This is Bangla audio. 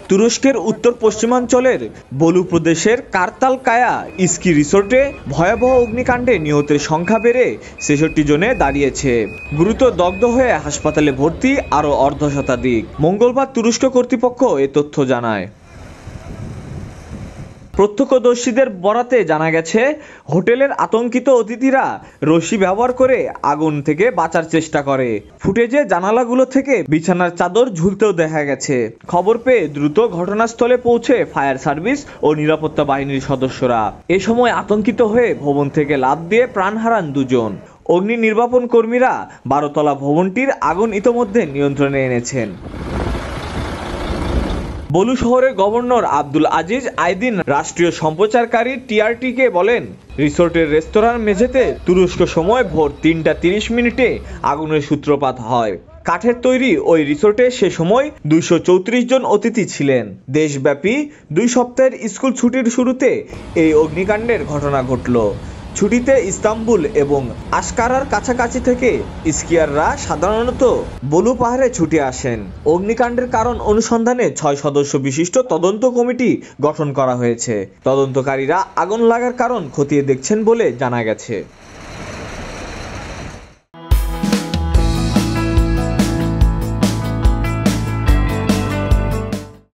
তুরস্কের উত্তর পশ্চিমাঞ্চলের বলু প্রদেশের কারতালকায়া স্কি রিসোর্টে ভয়াবহ অগ্নিকাণ্ডে নিহতের সংখ্যা বেড়ে ৬৬ জনে দাঁড়িয়েছে। গুরুতর দগ্ধ হয়ে হাসপাতালে ভর্তি আরও অর্ধশতাধিক। মঙ্গলবার তুরস্ক কর্তৃপক্ষ এ তথ্য জানায়। প্রত্যক্ষদর্শীদের বরাতে জানা গেছে, হোটেলের আতঙ্কিত অতিথিরা রশি ব্যবহার করে আগুন থেকে বাঁচার চেষ্টা করে। ফুটেজে জানালাগুলো থেকে বিছানার চাদর ঝুলতেও দেখা গেছে। খবর পেয়ে দ্রুত ঘটনাস্থলে পৌঁছে ফায়ার সার্ভিস ও নিরাপত্তা বাহিনীর সদস্যরা। এ সময় আতঙ্কিত হয়ে ভবন থেকে লাফ দিয়ে প্রাণ হারান দুজন। অগ্নি নির্বাপন কর্মীরা ১২ তলা ভবনটির আগুন ইতোমধ্যে নিয়ন্ত্রণে এনেছেন। বলু শহরের গভর্নর আব্দুল আজিজ আইদিন রাষ্ট্রীয় সম্প্রচারকারী টিআরটি-কে বলেন, রিসোর্টের রেস্তোরাঁর মেঝেতে তুরস্ক সময় ভোর ৩টা ৩০ মিনিটে আগুনের সূত্রপাত হয়। কাঠের তৈরি ওই রিসোর্টে সে সময় ২৩৪ জন অতিথি ছিলেন। দেশব্যাপী ২ সপ্তাহের স্কুল ছুটির শুরুতে এই অগ্নিকাণ্ডের ঘটনা ঘটল। ছুটিতে ইস্তাম্বুল এবং আশকারার কাছাকাছি থেকে স্কিয়াররা সাধারণত বলু পাহাড়ে ছুটে আসেন। অগ্নিকাণ্ডের কারণ অনুসন্ধানে ৬ সদস্য বিশিষ্ট তদন্ত কমিটি গঠন করা হয়েছে। তদন্তকারীরা আগুন লাগার কারণ খতিয়ে দেখছেন বলে জানা গেছে।